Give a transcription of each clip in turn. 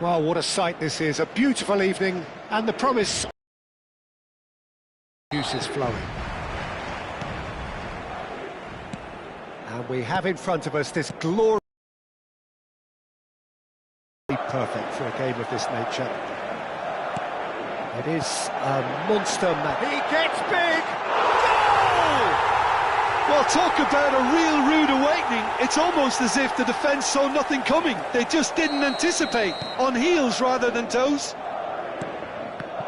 Well, what a sight this is, a beautiful evening, and the promise juice is flowing. And we have in front of us this glory perfect for a game of this nature. It is a monster match. He gets big! Goal! Well, talk about a real rude awakening. It's almost as if the defence saw nothing coming. They just didn't anticipate, on heels rather than toes.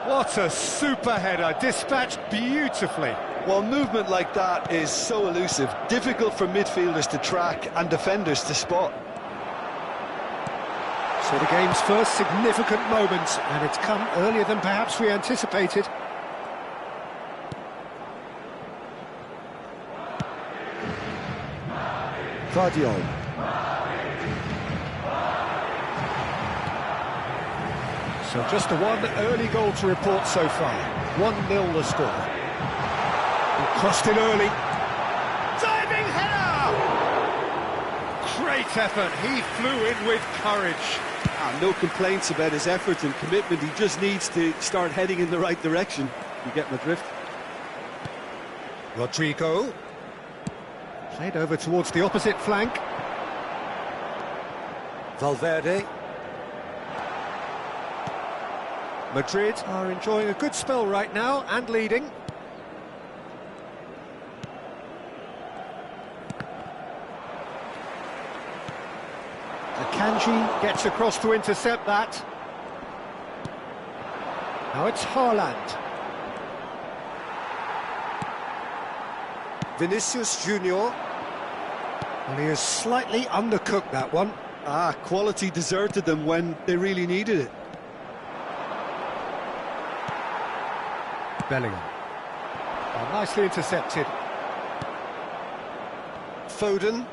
What a super header, dispatched beautifully. Well, movement like that is so elusive, difficult for midfielders to track and defenders to spot. So the game's first significant moment, and it's come earlier than perhaps we anticipated. Guardiola. So just the one early goal to report so far. 1-0 the score. He crossed in early. Diving header! Great effort. He flew in with courage. No complaints about his effort and commitment. He just needs to start heading in the right direction. You get my drift. Rodrigo. Played over towards the opposite flank. Valverde. Madrid are enjoying a good spell right now and leading. Akanji gets across to intercept that. Now it's Haaland. Vinicius Junior. Well, he has slightly undercooked that one. Quality deserted them when they really needed it. Bellingham. Well, nicely intercepted. Foden.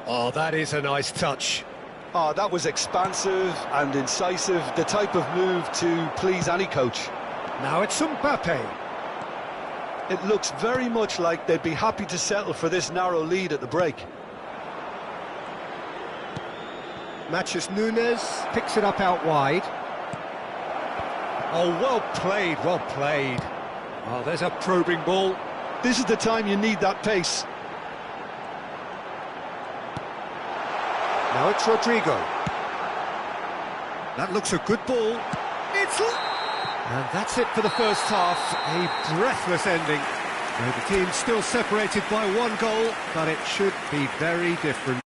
Oh, that is a nice touch. That was expansive and incisive, the type of move to please any coach. Now it's Mbappe. It looks very much like they'd be happy to settle for this narrow lead at the break. Matheus Nunes picks it up out wide. Oh, well played, well played. Oh, there's a probing ball. This is the time you need that pace. Now it's Rodrigo. That looks a good ball. And that's it for the first half. A breathless ending. The team's still separated by one goal, but it should be very different.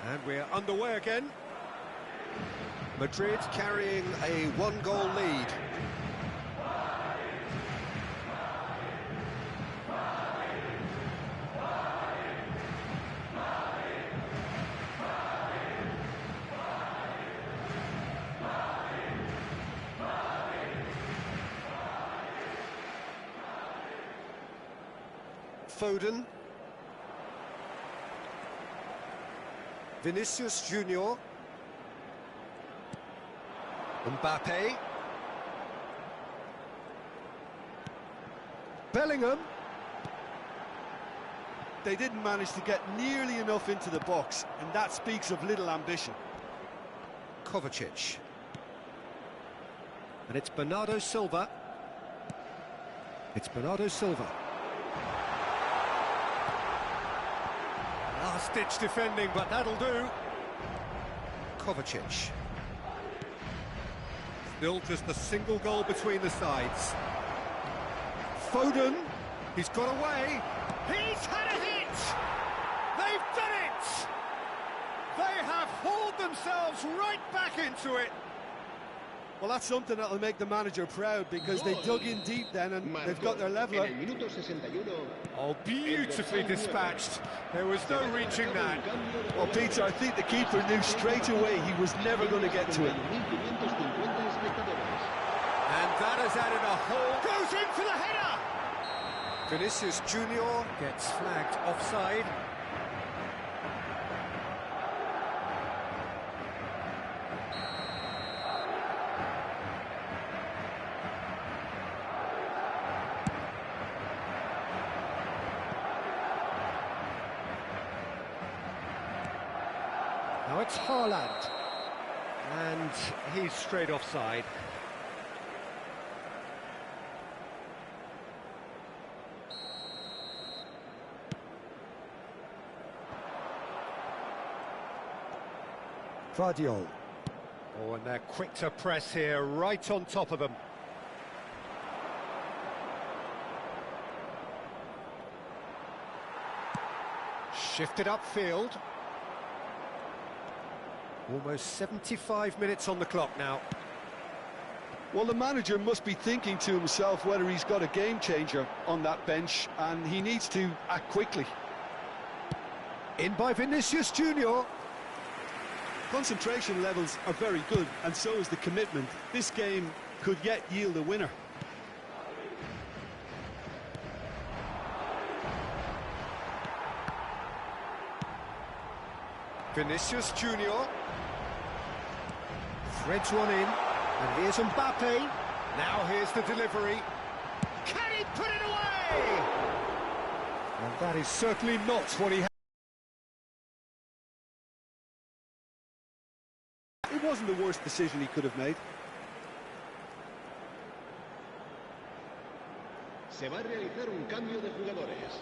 And we're underway again. Madrid carrying a one-goal lead. Foden. Vinicius Junior. Mbappe. Bellingham. They didn't manage to get nearly enough into the box, and that speaks of little ambition. Kovacic. And it's Bernardo Silva. It's Bernardo Silva. Last-ditch defending, but that'll do. Kovacic. Still just a single goal between the sides. Foden. He's got away. He's had a hit. They've done it. They have hauled themselves right back into it. Well, that's something that'll make the manager proud, because they dug in deep then and they've got their leveller. Oh, beautifully dispatched. There was no reaching that. Well, Peter, I think the keeper knew straight away he was never going to get to it. And that has added a hole. Goes in for the header. Vinicius Junior gets flagged offside. Now it's Haaland, and he's straight offside. Guardiola. Oh, and they're quick to press here, right on top of them. Shifted upfield. Almost 75 minutes on the clock now. Well, the manager must be thinking to himself whether he's got a game changer on that bench, and he needs to act quickly. In by Vinicius Junior. Concentration levels are very good, and so is the commitment. This game could yet yield a winner. Vinicius Junior. Threads one in, and here's Mbappe. Now here's the delivery. Can he put it away? And that is certainly not what he had. It wasn't the worst decision he could have made. Se va a realizar un cambio de jugadores.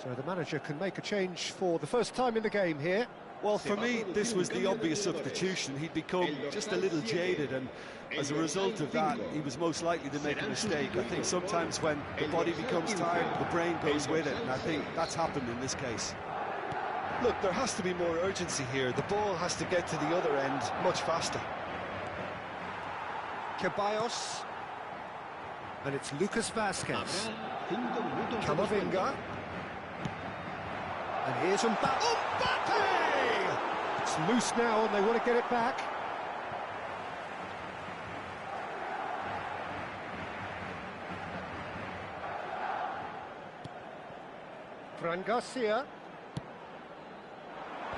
So the manager can make a change for the first time in the game here. Well, for me, this was the obvious substitution. He'd become just a little jaded, and as a result of that, he was most likely to make a mistake. I think sometimes when the body becomes tired, the brain goes with it, and I think that's happened in this case. Look, there has to be more urgency here. The ball has to get to the other end much faster. Ceballos. And it's Lucas Vazquez. Camavinga. And here's Mbappe. It's loose now, and they want to get it back. Fran Garcia.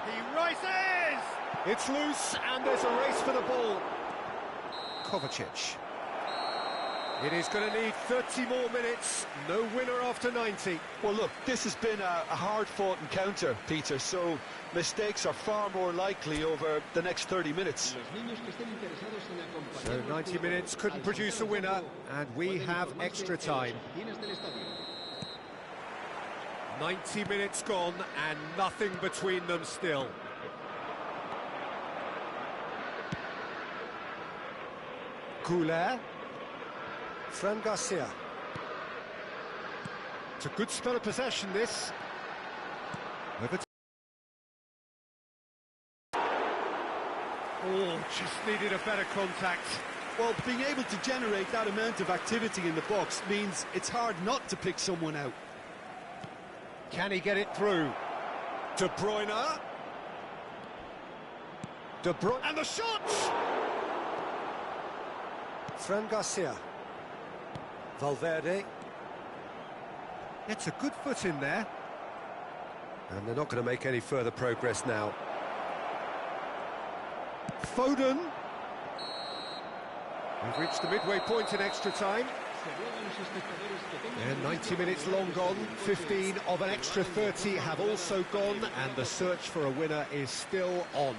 He rises! It's loose, and there's a race for the ball. Kovacic. It is going to need 30 more minutes. No winner after 90. Well, look, this has been a hard-fought encounter, Peter, so mistakes are far more likely over the next 30 minutes. So 90 minutes couldn't produce a winner, and we have extra time. 90 minutes gone, and nothing between them still. Goulet. Fran Garcia. It's a good spell of possession, this. Oh, just needed a better contact. Well, being able to generate that amount of activity in the box means it's hard not to pick someone out. Can he get it through? De Bruyne. De Bruyne. And the shot! Fran Garcia. Valverde. It's a good foot in there. And they're not going to make any further progress now. Foden. We've reached the midway point in extra time. And 90 minutes long gone. 15 of an extra 30 have also gone, and the search for a winner is still on.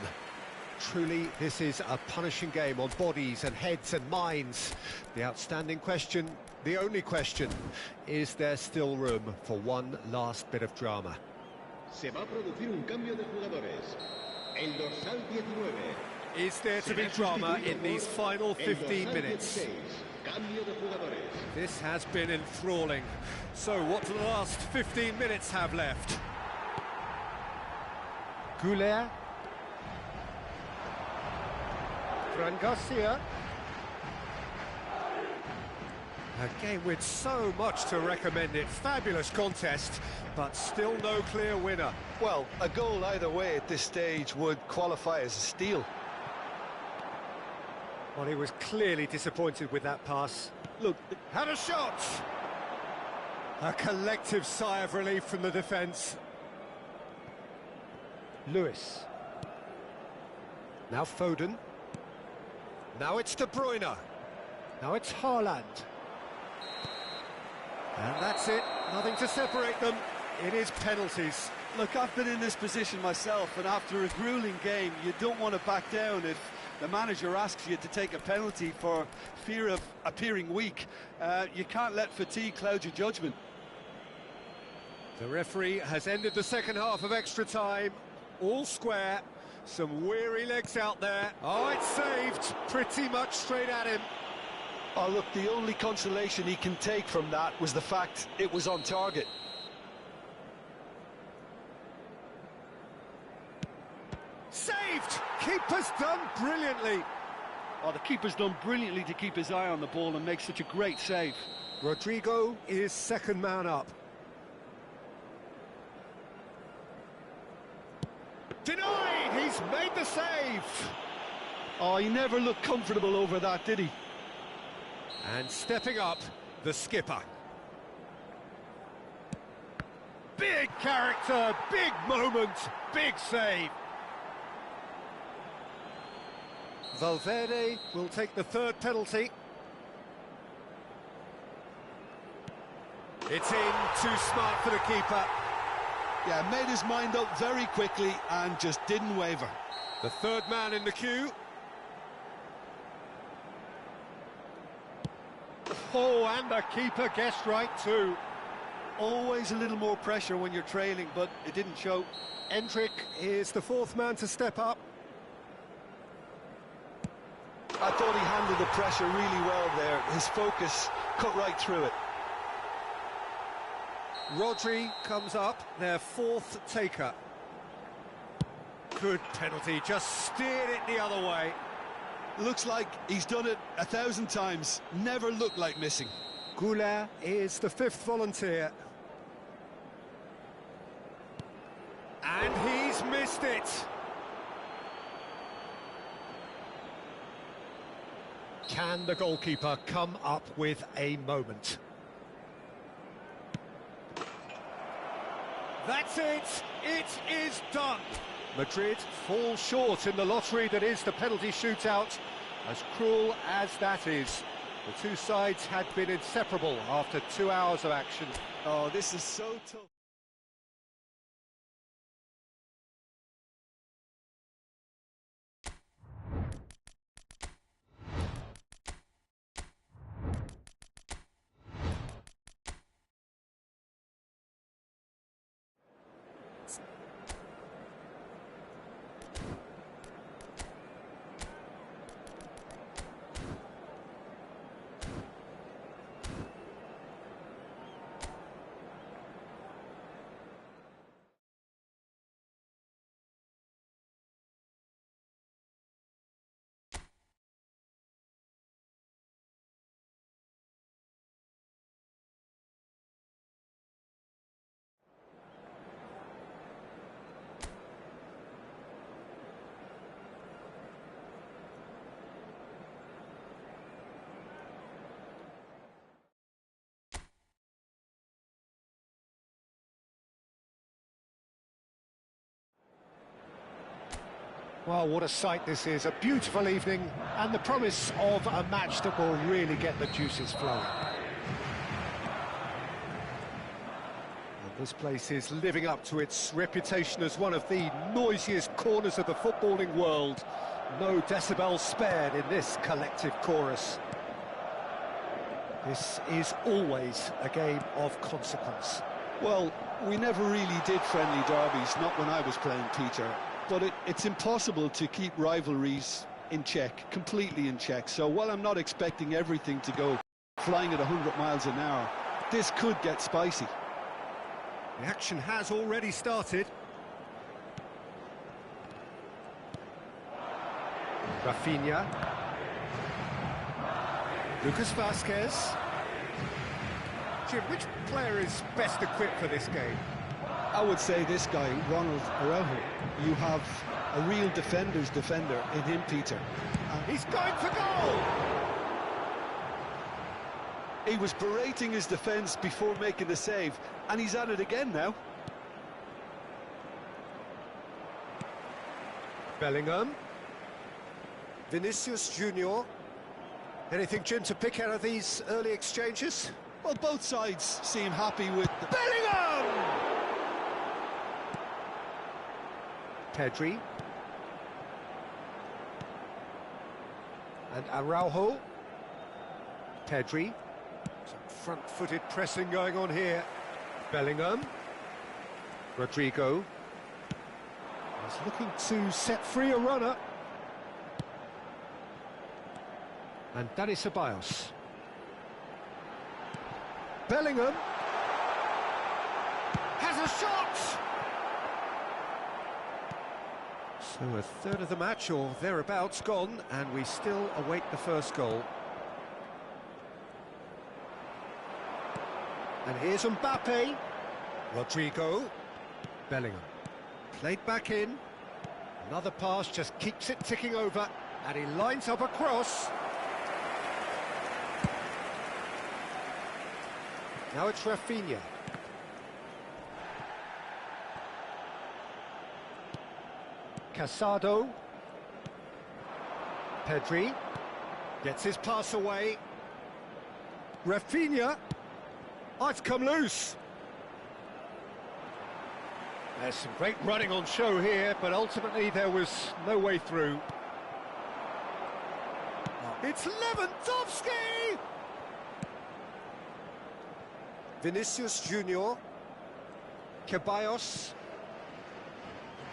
Truly, this is a punishing game on bodies and heads and minds. The outstanding question, The only question, is there still room for one last bit of drama? Se va a producir un cambio de jugadores. El dorsal 19. Is there to be drama in these final 15 minutes? Cambio de jugadores. This has been enthralling. So what do the last 15 minutes have left? Goulet. Fran Garcia. A game with so much to recommend it. Fabulous contest, but still no clear winner. Well, a goal either way at this stage would qualify as a steal. Well, he was clearly disappointed with that pass. Look, had a shot! A collective sigh of relief from the defence. Lewis. Now Foden. Now it's De Bruyne. Now it's Haaland. And that's it. Nothing to separate them. It is penalties. Look, I've been in this position myself, and after a grueling game, you don't want to back down if the manager asks you to take a penalty for fear of appearing weak. You can't let fatigue cloud your judgment. The referee has ended the second half of extra time. All square. Some weary legs out there. Oh, it's saved. Pretty much straight at him. Oh, look, the only consolation he can take from that was the fact it was on target. Saved! Keeper's done brilliantly. Oh, the keeper's done brilliantly to keep his eye on the ball and make such a great save. Rodrigo is second man up. Denied! He's made the save! Oh, he never looked comfortable over that, did he? And stepping up, the skipper. Big character, big moment, big save. Valverde will take the third penalty. It's in, too smart for the keeper. Yeah, made his mind up very quickly and just didn't waver. The third man in the queue. Oh, and the keeper guessed right too. Always a little more pressure when you're trailing, but it didn't show. Endrick is the fourth man to step up. I thought he handled the pressure really well there. His focus cut right through it. Rodri comes up, their fourth taker. Good penalty, just steered it the other way. Looks like he's done it 1,000 times. Never looked like missing. Goulet is the fifth volunteer. And he's missed it. Can the goalkeeper come up with a moment? That's it! It is done! Madrid fall short in the lottery that is the penalty shootout. As cruel as that is, the two sides had been inseparable after 2 hours of action. Oh, this is so tough. Well, what a sight this is, a beautiful evening, and the promise of a match that will really get the juices flowing. And this place is living up to its reputation as one of the noisiest corners of the footballing world. No decibels spared in this collective chorus. This is always a game of consequence. Well, we never really did friendly derbies, not when I was playing, Peter. But it's impossible to keep rivalries in check, completely in check. So while I'm not expecting everything to go flying at 100 miles an hour, this could get spicy. The action has already started. Rafinha. Lucas Vazquez. Jim, which player is best equipped for this game? I would say this guy, Ronald Araujo. You have a real defender's defender in him, Peter. He's going for goal! He was berating his defence before making the save, and he's at it again now. Bellingham. Vinicius Junior. Anything, Jim, to pick out of these early exchanges? Well, both sides seem happy with... Bellingham! Pedri. And Araujo. Pedri. Some front-footed pressing going on here. Bellingham. Rodrigo. He's looking to set free a runner. And Dani Ceballos. Bellingham has a shot! So a third of the match or thereabouts gone, and we still await the first goal. And here's Mbappe. Rodrigo. Bellingham. Played back in. Another pass just keeps it ticking over, and he lines up a cross. Now it's Rafinha. Casado. Pedri. Gets his pass away. Rafinha. Oh, it's come loose. There's some great running on show here, but ultimately there was no way through. It's Lewandowski! Vinicius Junior. Ceballos.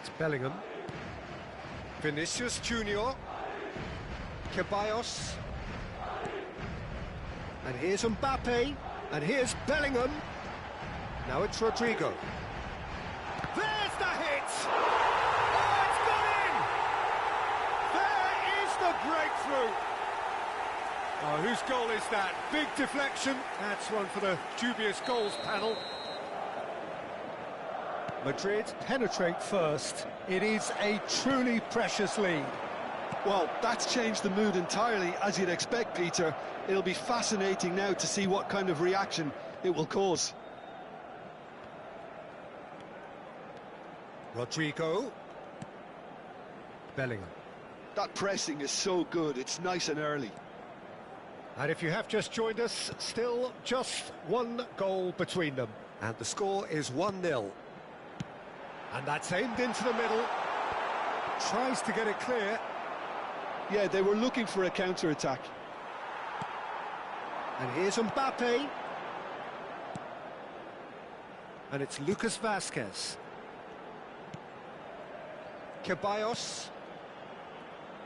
It's Bellingham. Vinicius Junior. Ceballos. And here's Mbappe. And here's Bellingham. Now it's Rodrigo. There's the hit! Oh, it's gone in! There is the breakthrough! Oh, whose goal is that? Big deflection. That's one for the dubious goals panel. Madrid penetrate first. It is a truly precious lead. Well, that's changed the mood entirely, as you'd expect, Peter. It'll be fascinating now to see what kind of reaction it will cause. Rodrigo. Bellingham. That pressing is so good, it's nice and early. And if you have just joined us, still just one goal between them. And the score is 1-0. And that's aimed into the middle. Tries to get it clear. Yeah, they were looking for a counter-attack. And here's Mbappe. And it's Lucas Vazquez. Ceballos.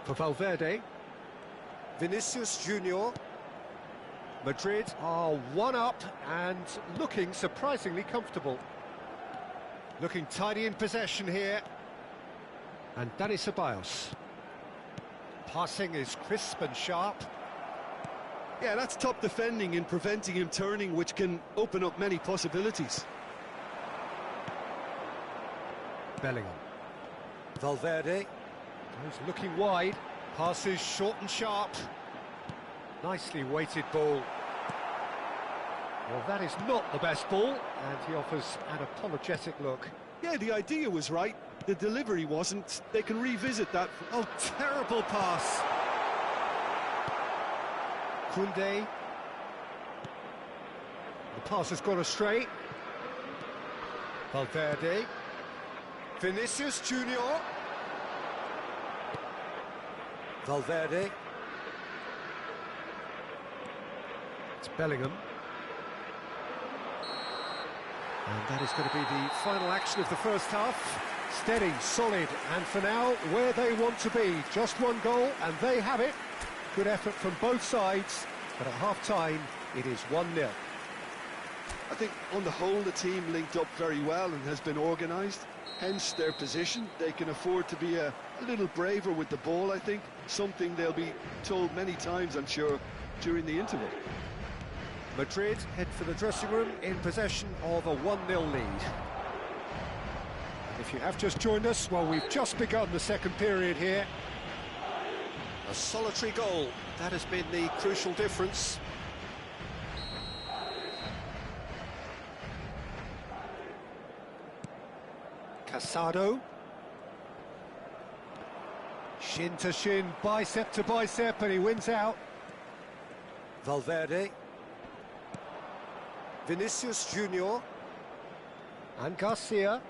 For Valverde. Vinicius Junior. Madrid are one up and looking surprisingly comfortable. Looking tidy in possession here. And Dani Ceballos. Passing is crisp and sharp. Yeah, that's top defending in preventing him turning, which can open up many possibilities. Bellingham. Valverde. He's looking wide. Passes short and sharp. Nicely weighted ball. Well, that is not the best ball, and he offers an apologetic look. Yeah, the idea was right. The delivery wasn't. They can revisit that. Oh, terrible pass. Koundé. The pass has gone astray. Valverde. Vinicius Junior. Valverde. It's Bellingham. And that is going to be the final action of the first half. Steady, solid, and for now, where they want to be. Just one goal, and they have it. Good effort from both sides, but at half-time, it is 1-0. I think, on the whole, the team linked up very well and has been organised. Hence their position. They can afford to be a little braver with the ball, I think. Something they'll be told many times, I'm sure, during the interval. Madrid head for the dressing room in possession of a 1-0 lead. If you have just joined us, well, we've just begun the second period here. A solitary goal, that has been the crucial difference. Casado. Shin to shin, bicep to bicep, and he wins out. Valverde. Vinicius Junior. And Garcia.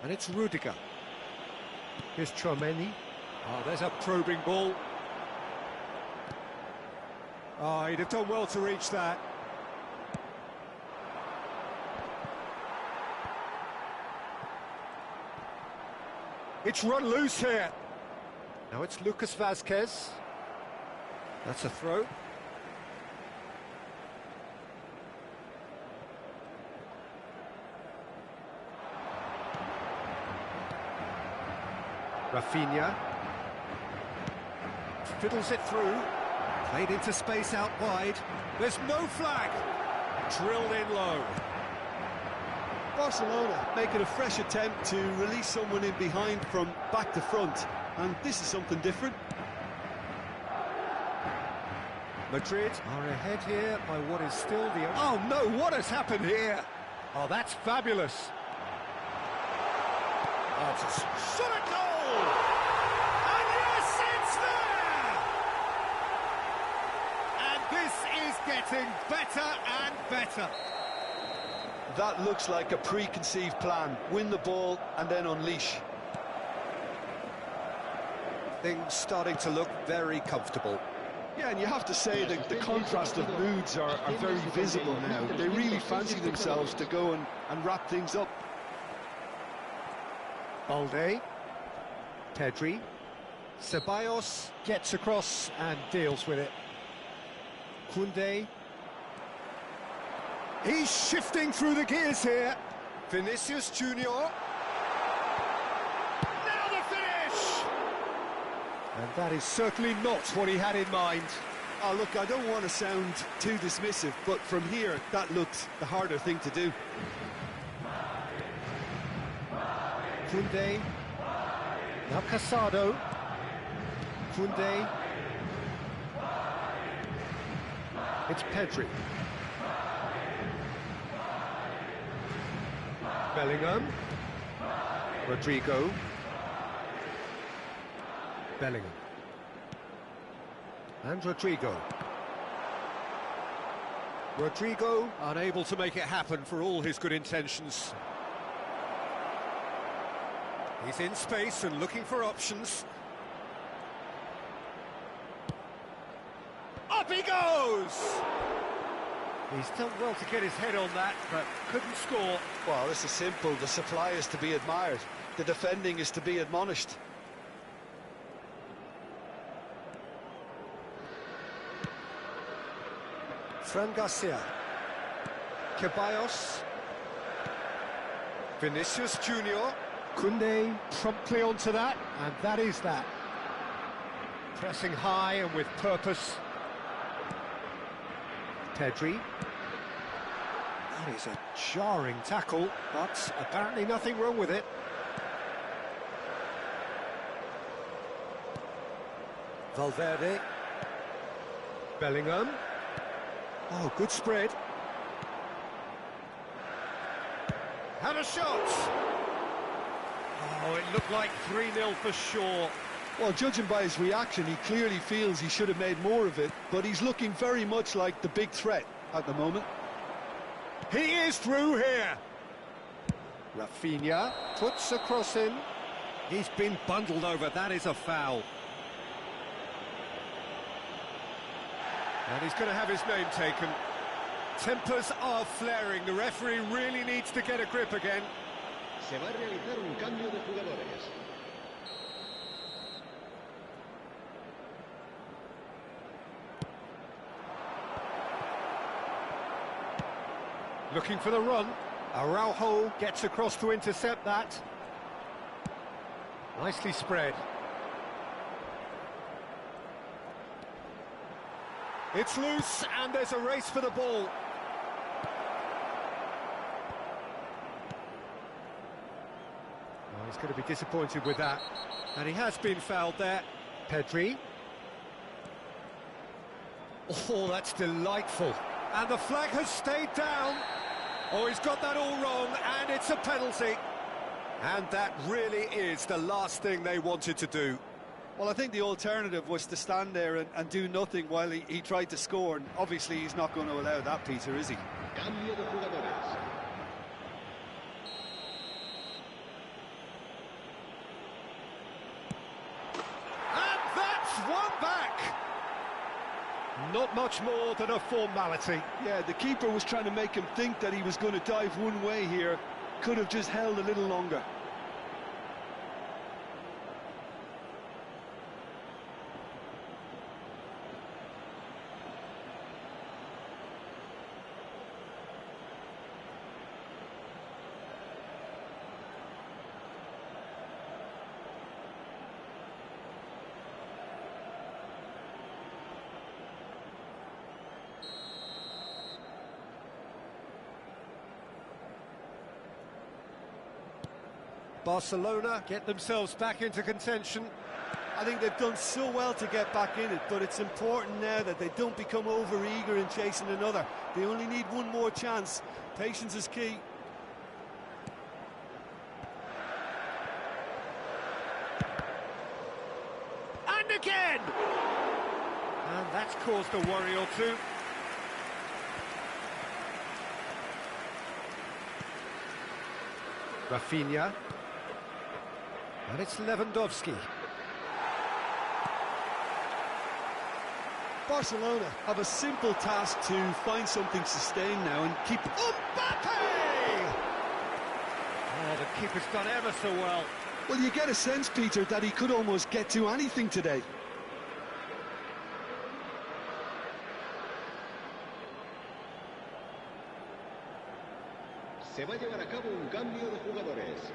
And it's Rudiger. Here's Tchouaméni. Oh, there's a probing ball. Oh, he'd have done well to reach that. It's run loose here. Now it's Lucas Vázquez. That's a throw. Rafinha fiddles it through, played into space out wide. There's no flag, drilled in low. Barcelona making a fresh attempt to release someone in behind from back to front, and this is something different. Madrid are ahead here by what is still the... Oh no, what has happened here? Oh, that's fabulous. Oh, it's a shot at goal! And yes, it's there! And this is getting better and better. That looks like a preconceived plan. Win the ball and then unleash. Things starting to look very comfortable. Yeah, and you have to say that the contrast of moods are very visible now. They really fancy themselves to go and wrap things up. Balde, Pedri, Ceballos gets across and deals with it. Koundé. He's shifting through the gears here. Vinicius Junior. Now the finish! And that is certainly not what he had in mind. Oh, look, I don't want to sound too dismissive, but from here, that looks the harder thing to do. Koundé. Now Casado. Koundé. It's Pedri. Bellingham. Rodrigo. Bellingham. And Rodrigo. Rodrigo unable to make it happen for all his good intentions. He's in space and looking for options. Up he goes! He's done well to get his head on that, but couldn't score. Well, this is simple. The supply is to be admired. The defending is to be admonished. Fran Garcia. Ceballos. Vinicius Junior. Koundé promptly onto that, and that is that. Pressing high and with purpose. Pedri. That is a jarring tackle, but apparently nothing wrong with it. Valverde. Bellingham. Oh, good spread. Had a shot! Oh, it looked like 3-0 for sure. Well, judging by his reaction, he clearly feels he should have made more of it, but he's looking very much like the big threat at the moment. He is through here. Rafinha puts a cross in. He's been bundled over. That is a foul. And he's going to have his name taken. Tempers are flaring. The referee really needs to get a grip again. Se va a realizar un cambio de jugadores. Looking for the run. Araujo gets across to intercept that. Nicely spread. It's loose, and there's a race for the ball. Oh, he's going to be disappointed with that. And he has been fouled there. Pedri. Oh, that's delightful. And the flag has stayed down. Oh, he's got that all wrong, and it's a penalty. And that really is the last thing they wanted to do. Well, I think the alternative was to stand there and do nothing while he tried to score, and obviously he's not going to allow that, Peter, is he? Cambio de jugadores. And that's one back! Not much more than a formality. Yeah, the keeper was trying to make him think that he was going to dive one way here. Could have just held a little longer. Barcelona get themselves back into contention. I think they've done so well to get back in it, but it's important now that they don't become over-eager in chasing another. They only need one more chance. Patience is key. And again! And that's caused a worry or two. Rafinha. And it's Lewandowski. Barcelona have a simple task to find something sustained now and keep... Mbappe! Oh, the keeper's done ever so well. Well, you get a sense, Peter, that he could almost get to anything today. Se va a llevar a cabo un cambio de jugadores.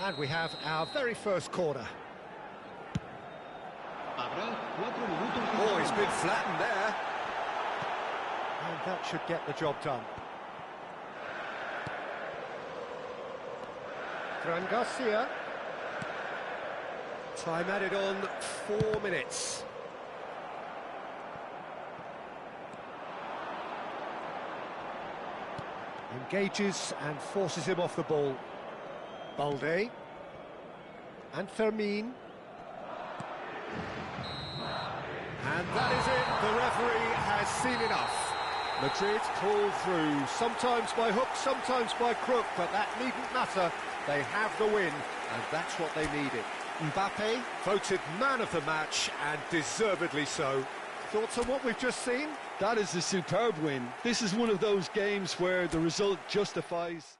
And we have our very first corner. Habrá 4 minutos. Oh, he's been flattened there. And that should get the job done. Fran Garcia. Time added on 4 minutes. Engages and forces him off the ball. Balde. And Fermin. And that is it. The referee has seen enough. Madrid pull through, sometimes by hook, sometimes by crook, but that needn't matter. They have the win, and that's what they needed. Mbappe voted man of the match, and deservedly so. Thoughts on what we've just seen? That is a superb win. This is one of those games where the result justifies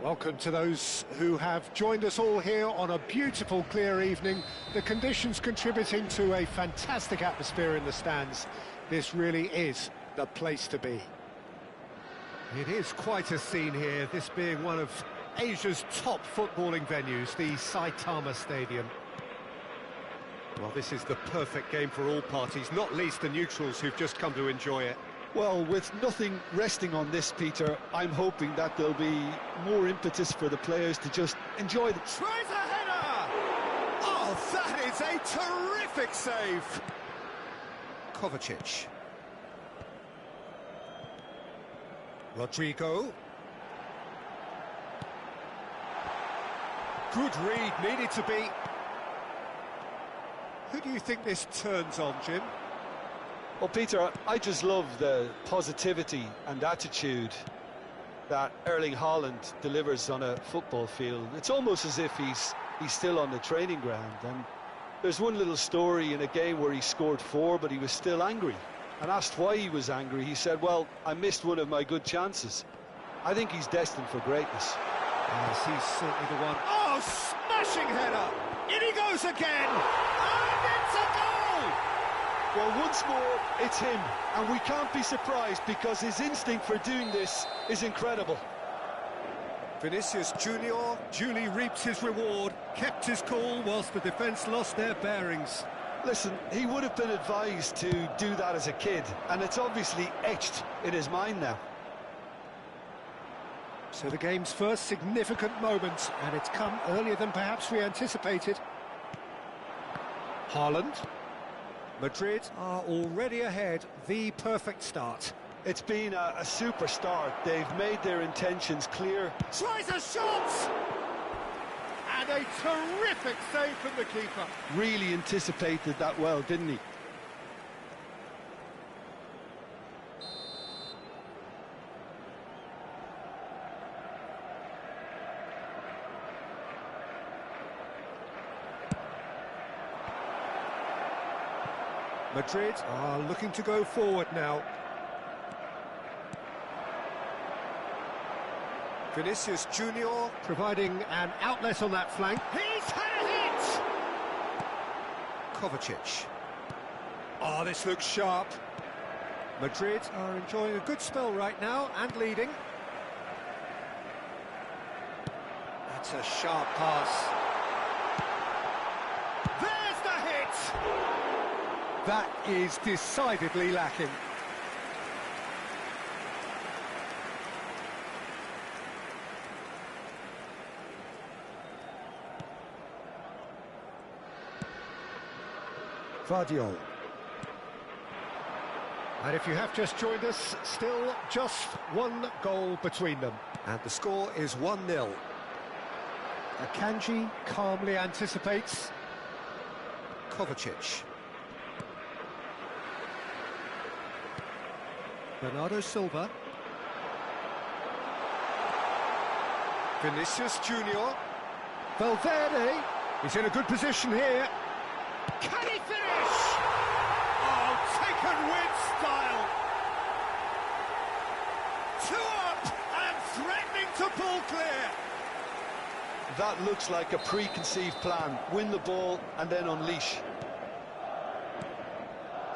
Welcome to those who have joined us all here on a beautiful, clear evening. The conditions contributing to a fantastic atmosphere in the stands. This really is the place to be. It is quite a scene here, this being one of Asia's top footballing venues, the Saitama Stadium. Well, this is the perfect game for all parties, not least the neutrals who've just come to enjoy it. Well, with nothing resting on this, Peter, I'm hoping that there'll be more impetus for the players to just enjoy the... Tries a header! Oh, that is a terrific save! Kovacic. Rodrigo. Good read, needed to be. Who do you think this turns on, Jim? Well, Peter, I just love the positivity and attitude that Erling Haaland delivers on a football field. It's almost as if he's still on the training ground. And there's one little story in a game where he scored 4, but he was still angry. And asked why he was angry, he said, well, I missed one of my good chances. I think he's destined for greatness. Yes, he's certainly the one. Oh, smashing header! In he goes again! And it's a goal! Well, once more, it's him, and we can't be surprised because his instinct for doing this is incredible. Vinicius Junior duly reaps his reward, kept his cool whilst the defence lost their bearings. Listen, he would have been advised to do that as a kid, and it's obviously etched in his mind now. So the game's first significant moment, and it's come earlier than perhaps we anticipated. Haaland. Madrid are already ahead, the perfect start. It's been a super start. They've made their intentions clear. Tries a shot! And a terrific save from the keeper. Really anticipated that well, didn't he? Madrid are looking to go forward now. Vinicius Junior providing an outlet on that flank. He's had a hit! Kovacic. Oh, this looks sharp. Madrid are enjoying a good spell right now and leading. That's a sharp pass. There's the hit! That is decidedly lacking. Vardiol. And if you have just joined us, still just one goal between them. And the score is 1-0. Akanji calmly anticipates. Kovacic. Bernardo Silva. Vinicius Junior. Valverde. He's in a good position here. Can he finish? Oh, taken with style. 2 up and threatening to pull clear. That looks like a preconceived plan. Win the ball and then unleash.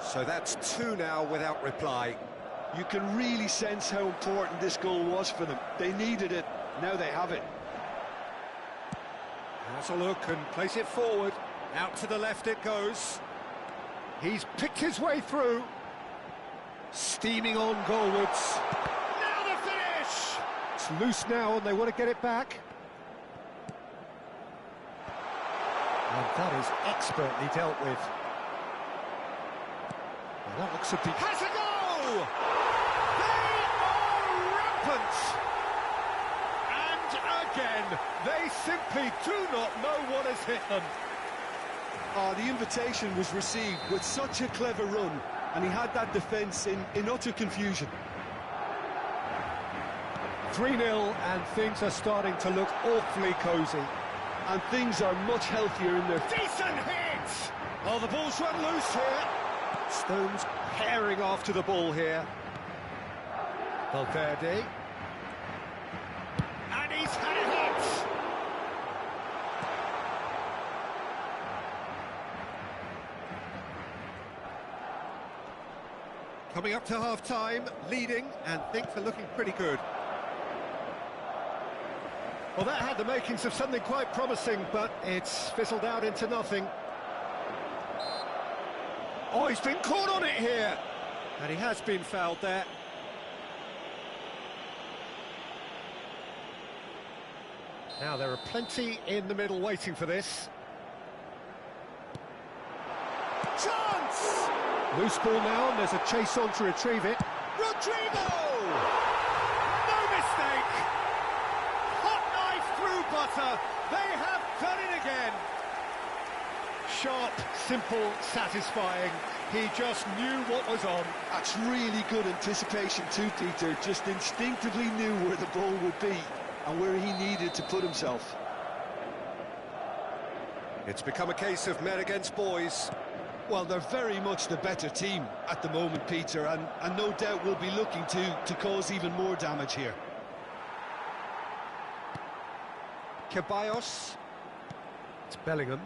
So that's 2 now without reply. You can really sense how important this goal was for them. They needed it, now they have it. Has a look and plays it forward. Out to the left it goes. He's picked his way through. Steaming on goalwards. Now the finish! It's loose now and they want to get it back. And that is expertly dealt with. Well, that looks a bit... Has a go! They are rampant! And again, they simply do not know what has hit them. Oh, the invitation was received with such a clever run, and he had that defence in utter confusion. 3-0, and things are starting to look awfully cosy. And things are much healthier in their... Decent hit! Oh, the ball's run loose here. Stones herring after the ball here. Valverde. And he's had it Coming up to half-time, leading, and things are looking pretty good. Well, that had the makings of something quite promising, but it's fizzled out into nothing. Oh, he's been caught on it here! And he has been fouled there. Now, there are plenty in the middle waiting for this. Chance! Loose ball now, and there's a chase on to retrieve it. Rodrigo! No mistake! Hot knife through butter. They have done it again. Sharp, simple, satisfying. He just knew what was on. That's really good anticipation too, Peter. Just instinctively knew where the ball would be and where he needed to put himself. It's become a case of men against boys. Well, they're very much the better team at the moment, Peter, and no doubt will be looking to cause even more damage here. Ceballos. It's Bellingham.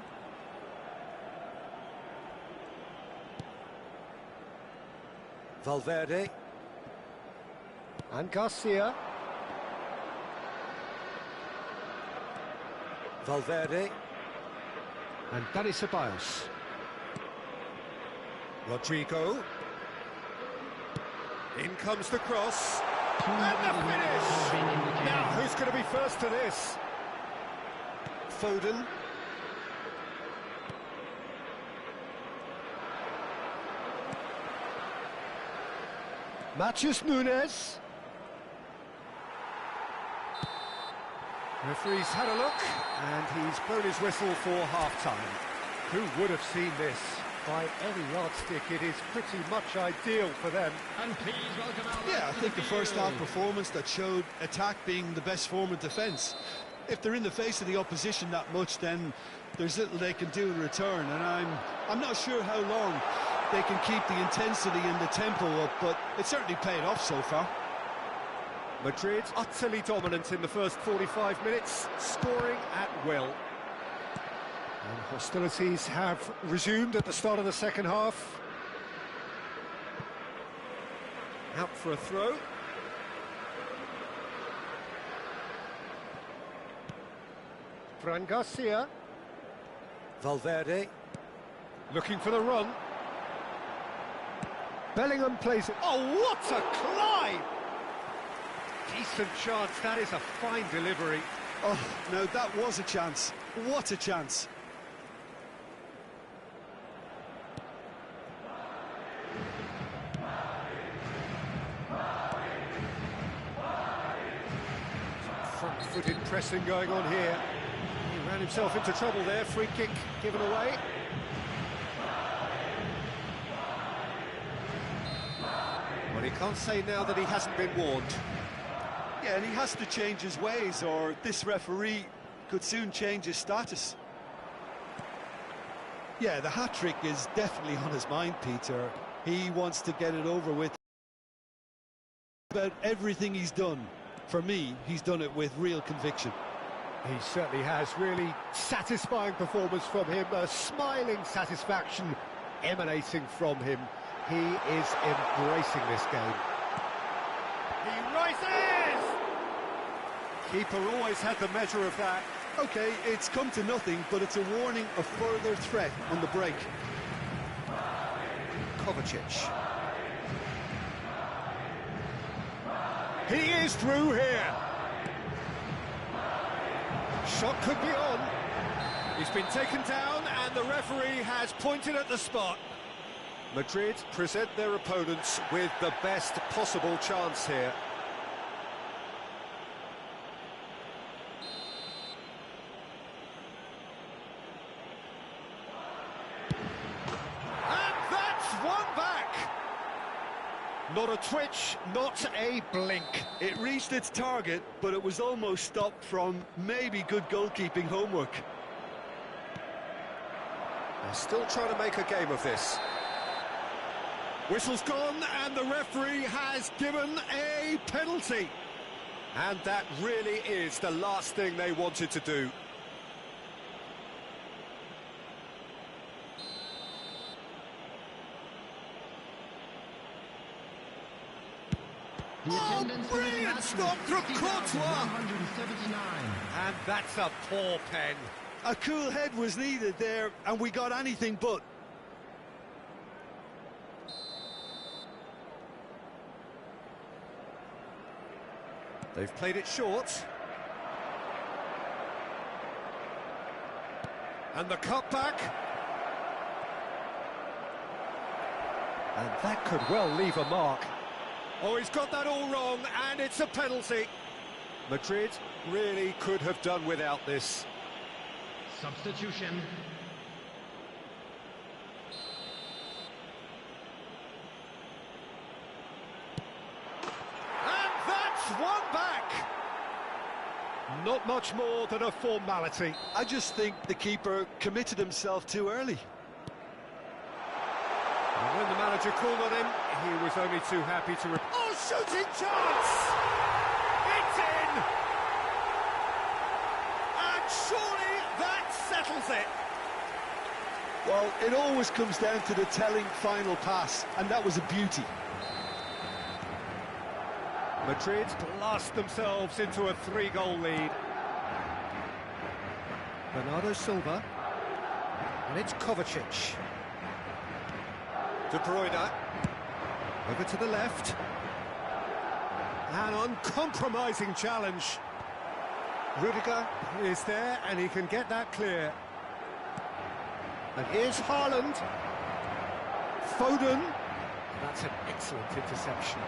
Valverde. And Garcia. Valverde. And Dani Ceballos. Rodrigo. In comes the cross. And the finish! Now, who's going to be first to this? Foden. Matheus Nunes. Referee's had a look, and he's blown his whistle for half-time. Who would have seen this? By any yardstick, it is pretty much ideal for them. And please welcome our Yeah, I think the first half performance that showed attack being the best form of defence. If they're in the face of the opposition that much, then there's little they can do in return, and I'm not sure how long they can keep the intensity and the tempo up, but it certainly paid off so far. Madrid utterly dominant in the first 45 minutes, scoring at will. And hostilities have resumed at the start of the second half. Out for a throw. Fran Garcia. Valverde. Looking for the run. Bellingham plays it. Oh, what a climb! Decent chance. That is a fine delivery. Oh, no, that was a chance. What a chance. Front-footed pressing going on here. He ran himself into trouble there. Free kick given away. Well, he can't say now that he hasn't been warned. Yeah, and he has to change his ways, or this referee could soon change his status. Yeah, the hat-trick is definitely on his mind, Peter. He wants to get it over with. About everything he's done, for me, he's done it with real conviction. He certainly has. Really satisfying performance from him. A smiling satisfaction emanating from him. He is embracing this game. He rises! Keeper always had the measure of that. Okay, it's come to nothing, but it's a warning of further threat on the break. Kovacic. He is through here. Shot could be on. He's been taken down, and the referee has pointed at the spot. Madrid present their opponents with the best possible chance here. And that's one back. Not a twitch, not a blink. It reached its target, but it was almost stopped from maybe good goalkeeping homework. They're still trying to make a game of this. Whistle's gone, and the referee has given a penalty. And that really is the last thing they wanted to do. Oh, brilliant stop from Courtois! And that's a poor pen. A cool head was needed there, and we got anything but. They've played it short. And the cutback. And that could well leave a mark. Oh, he's got that all wrong, and it's a penalty. Madrid really could have done without this. Substitution. And that's one back. Not much more than a formality. I just think the keeper committed himself too early. And when the manager called on him, he was only too happy to... Oh, shooting chance! It's in! And surely that settles it. Well, it always comes down to the telling final pass, and that was a beauty. Madrid blast themselves into a 3-goal lead. Bernardo Silva. And it's Kovacic. De Bruyne. Over to the left. An uncompromising challenge. Rudiger is there, and he can get that clear. And here's Haaland. Foden. That's an excellent interception.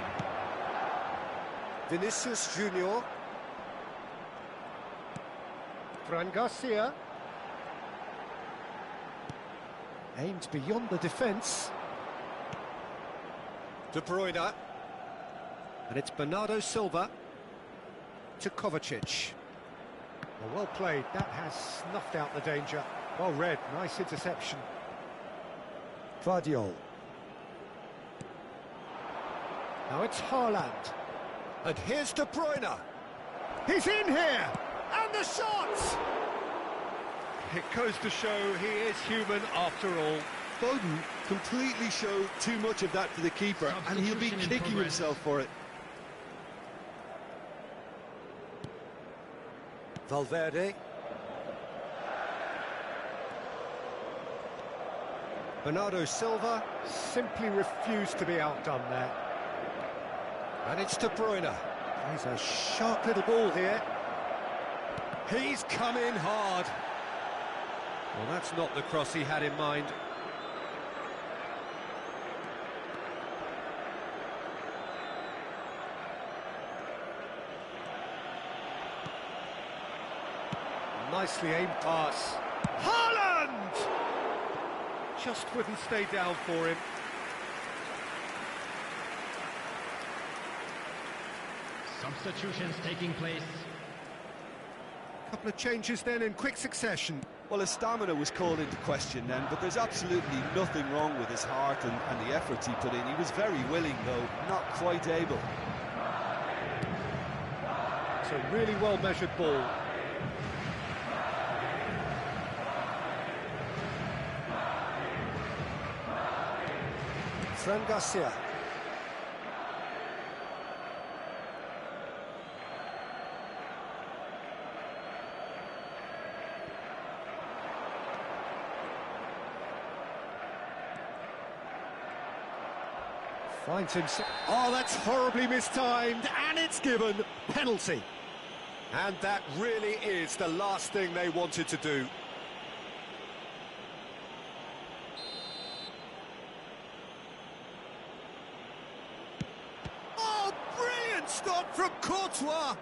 Vinicius Junior. Fran Garcia. Aimed beyond the defence. De Bruyne. And it's Bernardo Silva to Kovacic. Well played. That has snuffed out the danger. Well read. Nice interception. Guardiol. Now it's Haaland. And here's De Bruyne. He's in here! And the shot! It goes to show he is human after all. Foden completely showed too much of that to the keeper, and he'll be kicking himself for it. Valverde. Bernardo Silva simply refused to be outdone there. And it's De Bruyne. He's a sharp little ball here. He's come in hard. Well, that's not the cross he had in mind. Nicely aimed pass. Haaland! Just wouldn't stay down for him. Substitutions taking place. Couple of changes then in quick succession. Well, his stamina was called into question then, but there's absolutely nothing wrong with his heart and the efforts he put in. He was very willing, though, not quite able. It's a really well-measured ball. Fran Garcia. Finds himself. Oh, that's horribly mistimed, and it's given. Penalty. And that really is the last thing they wanted to do. Oh, brilliant stop from Courtois.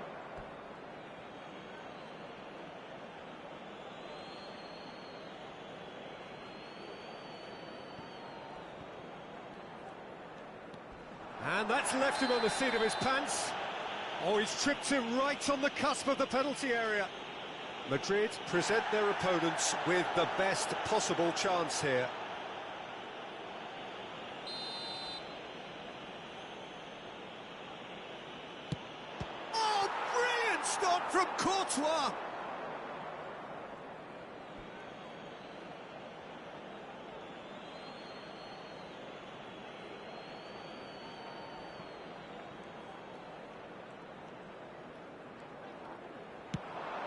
And that's left him on the seat of his pants. Oh, he's tripped him right on the cusp of the penalty area. Madrid present their opponents with the best possible chance here. Oh, brilliant stop from Courtois.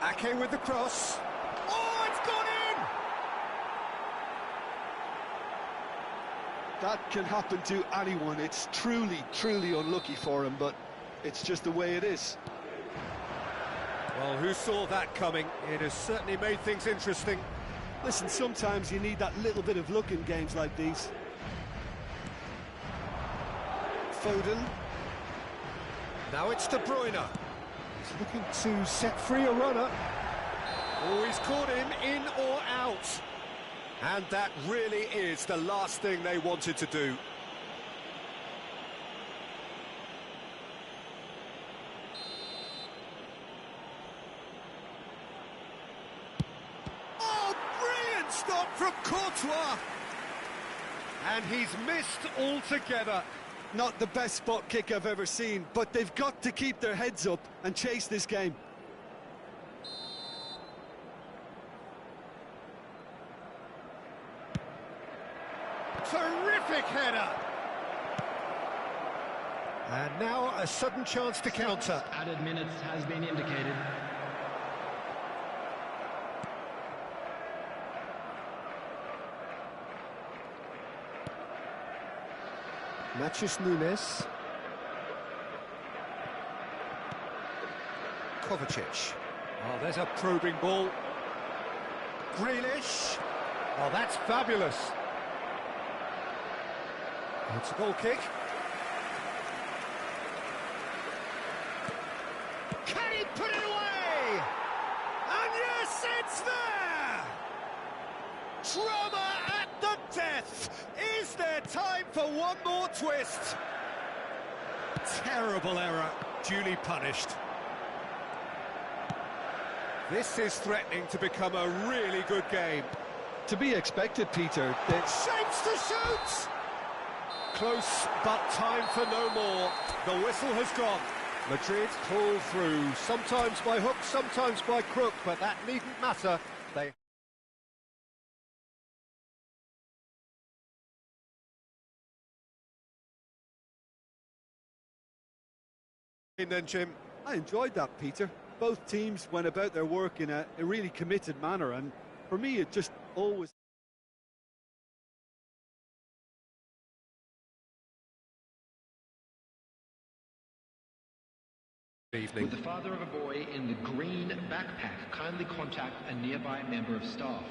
Ake with the cross. Oh, it's gone in! That can happen to anyone. It's truly, truly unlucky for him, but it's just the way it is. Well, who saw that coming? It has certainly made things interesting. Listen, sometimes you need that little bit of luck in games like these. Foden. Now it's De Bruyne. He's looking to set free a runner. Oh, he's caught him in or out. And that really is the last thing they wanted to do. Oh, brilliant stop from Courtois. And he's missed altogether. Not the best spot kick I've ever seen, but they've got to keep their heads up and chase this game. Terrific header. And now a sudden chance to counter. Added minutes has been indicated. Matheus Nunes. Kovacic. Oh, there's a probing ball. Grealish. Oh, that's fabulous. It's a goal kick. Can he put it away? And yes, it's there! Drama at the death! Is there time for one more twist? Terrible error, duly punished. This is threatening to become a really good game. To be expected, Peter. Shapes to shoot! Close, but time for no more. The whistle has gone. Madrid pull through, sometimes by hook, sometimes by crook, but that needn't matter. They... Then, Jim. I enjoyed that, Peter. Both teams went about their work in a really committed manner, and for me it just always... Evening. Would the father of a boy in the green backpack kindly contact a nearby member of staff?